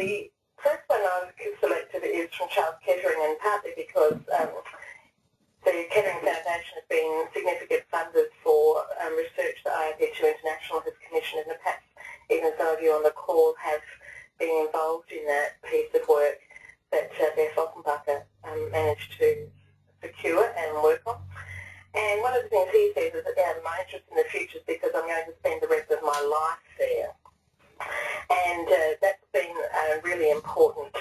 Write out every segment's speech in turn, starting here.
the first one I've selected is from Charles Kettering, and partly because the Kettering Foundation has been significant funders for research that IAP2 International has commissioned, and perhaps even some of you on the call have been involved in that piece of work that Beth Offenbacher managed to secure and work on. And one of the things he says is that my interest in the future is because I'm going to spend the rest of my life there. And that's been a really important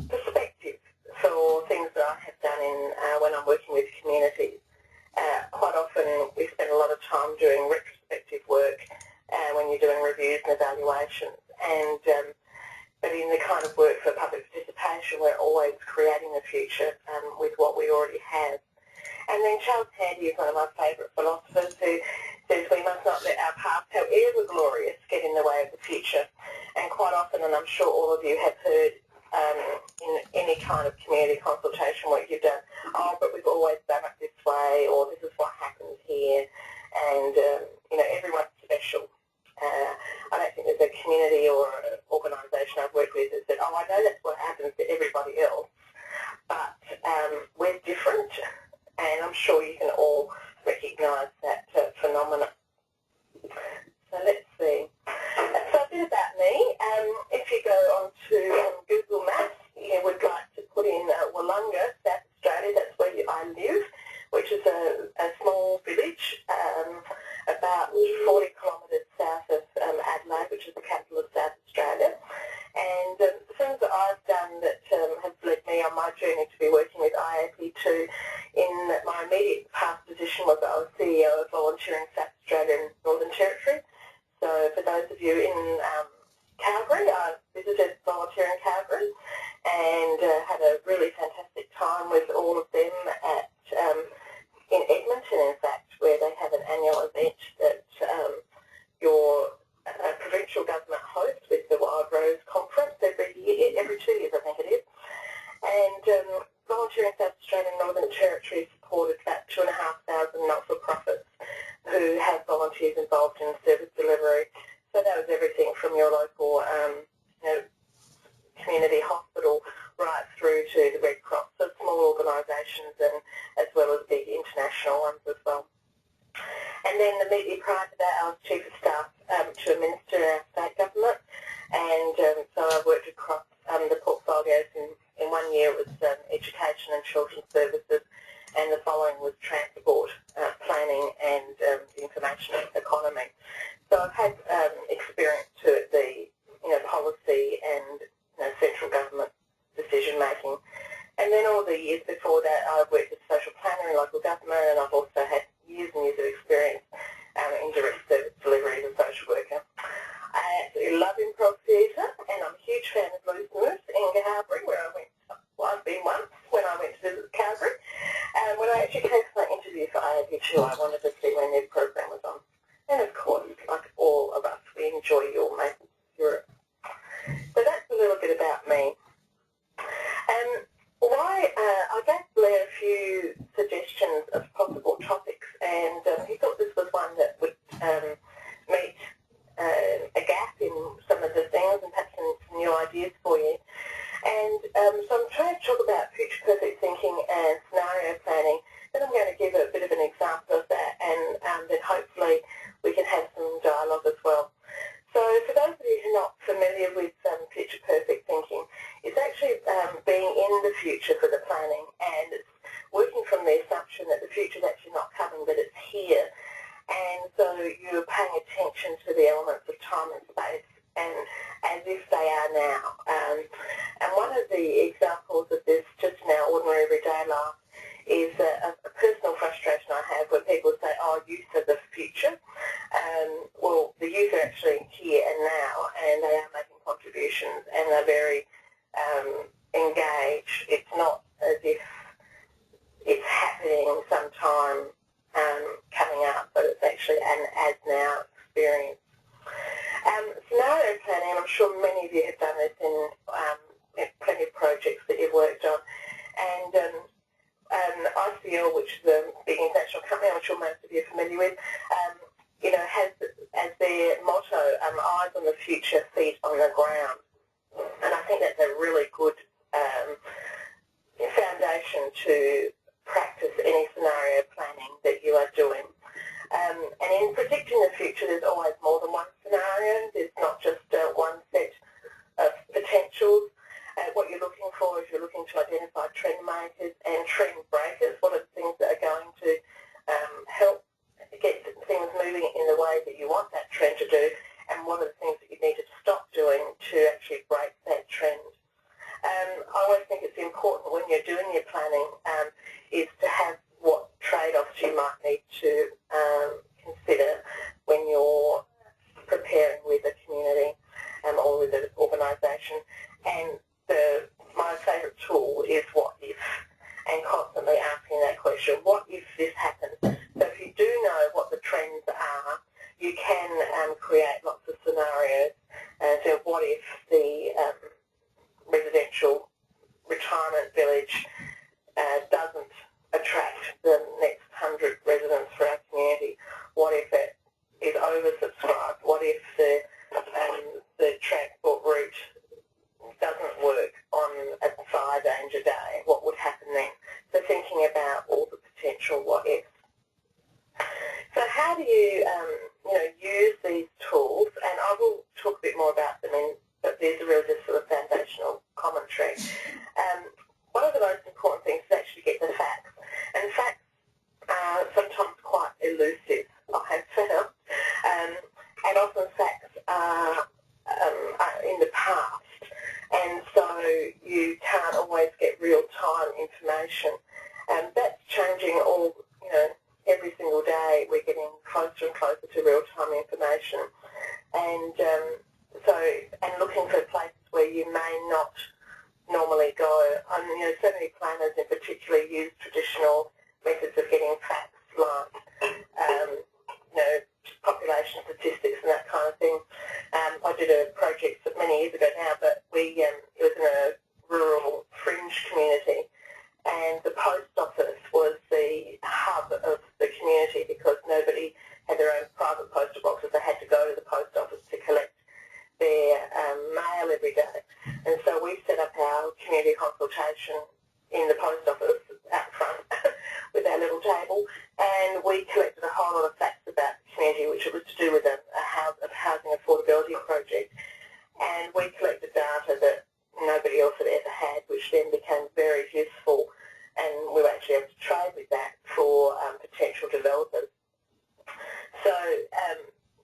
perspective for things that I have done in when I'm working with communities. Quite often we spend a lot of time doing retrospective work when you're doing reviews and evaluations, and but in the kind of work for public participation, we're always creating the future with what we already have. And then Charles Handy is one of my favourite philosophers, who says we must not let our past, however glorious, get in the way of the future. And quite often, and I'm sure all of you have heard in any kind of community consultation work you've done, oh, but we've always done it this way, or this is what happens here, and everyone's special. I don't think there's a community or an organisation I've worked with that said, oh, I know that's what happens to everybody else, but we're different, and I'm sure you can all recognise that phenomenon. So let's see. So a bit about me. If you go onto Google Maps, you would like to put in Wollonga, South Australia. That's where I live, which is a small village about 40 kilometres south of Adelaide, which is the capital of South Australia. And the things that I've done that have led me on my journey to be working with IAP2 in my immediate past position was that I was CEO of Volunteering South Australia and Northern Territory. So for those of you in Calgary, I visited Volunteering Calgary and had a really fantastic time with all of them at in Edmonton, in fact, where they have an annual event that your provincial government hosts with the Wild Rose Conference every 2 years, I think it is. And Volunteering South Australia and Northern Territory supported about 2,500 not-for-profits who have volunteers involved in service delivery. So that was everything from your local community hospital right through to the Red Cross, so small organisations and as well as big international ones as well. And then immediately prior to that, I was Chief of Staff to a Minister in our state government, and so I worked across the portfolios. In 1 year it was education and children's services, and the following was transport, planning and the information economy. So I've had experience to the policy and central government decision making. And then all the years before that, I've worked as social planner in local government, and I've also had years and years of experience in direct service delivery as a social worker. I absolutely love improv theatre, and I'm a huge fan of Loose Moose in Calgary, where I went. Well, I've been once when I went to visit Calgary. When I actually came for my interview for IAP2, I wanted to see when their program was on. And of course, like all of us, we enjoy your Maple Europe. So that's a little bit about me. I gave Blair a few suggestions of possible topics, and he thought this was one that would meet a gap in some of the things and perhaps some new ideas for you. And so I'm trying to talk about future perfect thinking and scenario planning. Then I'm going to give a bit of an example of that, and then hopefully we can have some dialogue as well. So for those of you who are not familiar with future perfect thinking, it's actually being in the future for the planning, and it's working from the assumption that the future is actually not coming, but it's here. And so you're paying attention to the elements of time and space, and as if they are now. And one of the examples of this, just in our ordinary everyday life, is a personal frustration I have where people say, oh, youth are the future. Well, the youth are actually here and now, and they are making contributions, and they're very engaged. It's not as if it's happening sometime coming up, but it's actually an as-now experience. Scenario planning, and I'm sure many of you have done this in plenty of projects that you've worked on, and ICL, which is a big international company I'm sure most of you are familiar with, has as their motto, eyes on the future, feet on the ground. think that's a really good foundation to practice any scenario planning that you are doing. And in predicting the future, there's always more than one scenario. There's not just one set of potentials. What you're looking for is you're looking to identify trend makers and trend breakers. What are the things that are going to help get things moving in the way that you want that trend to do, and what are the things that you need to stop doing to actually break that trend. I always think it's important when you're doing your planning is to have what trade-offs you might need to consider when you're preparing with a community or with an organisation. And my favourite tool is what if, and constantly asking that question, what if this happens? So if you do know what the trends are, you can create lots of scenarios. So what if the residential retirement village doesn't attract the next 100 residents for our community? What if it is oversubscribed? What if the transport route doesn't work on a fire danger day? What would happen then? So thinking about all the potential what ifs. So how do you use these tools? And I will talk a bit more about them, but these are really just sort of foundational commentary. One of the most important things is actually get the facts. And facts are sometimes quite elusive, I have found. And often facts are in the past. And so you can't always get real-time information. That's changing every single day. We're getting closer and closer to real-time information. And and looking for places where you may not normally go. So many planners in particular use traditional methods of getting facts like, population statistics and that kind of thing. I did a project many years ago now, but it was in a rural fringe community, and the post office was the hub of the community because nobody had their own private postal boxes. They had to go to the post office to collect their mail every day. And so we set up our community consultation in the post office out front with our little table, and we collected a whole lot of facts about the community, which was to do with a housing affordability project. And we collected data that nobody else had ever had, which then became very useful, and we were actually able to trade with that for potential developers. So,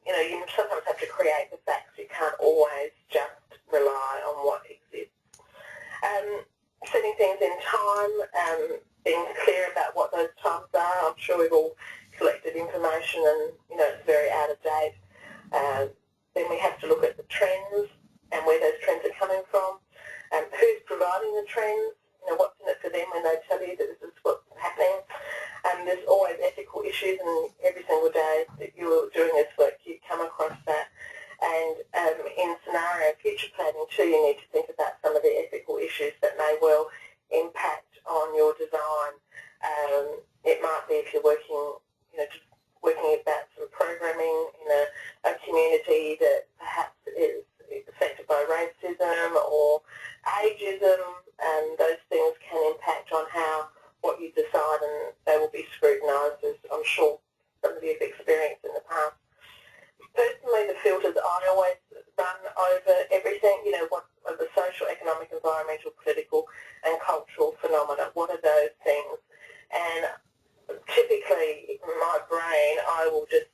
you sometimes have to create the facts. You can't always just rely on what exists. Setting things in time, being clear about what those times are. I'm sure we've all collected information and, it's very out of date. Then we have to look at the trends and where those trends are coming from. Who's providing the trends? What's in it for them when they tell you that this is what's happening? There's always ethical issues, and every single day that you're doing this work, you come across that. And in scenario future planning too, you need to think about some of the ethical issues that may well impact on your design. It might be if you're working, just working about some programming in a community that perhaps is affected by racism or ageism, and those things can impact on what you decide, and they will be scrutinised, as I'm sure some of you have experienced in the past. Personally, the filters I always run over everything, what are the social, economic, environmental, political and cultural phenomena, what are those things? And typically in my brain I will just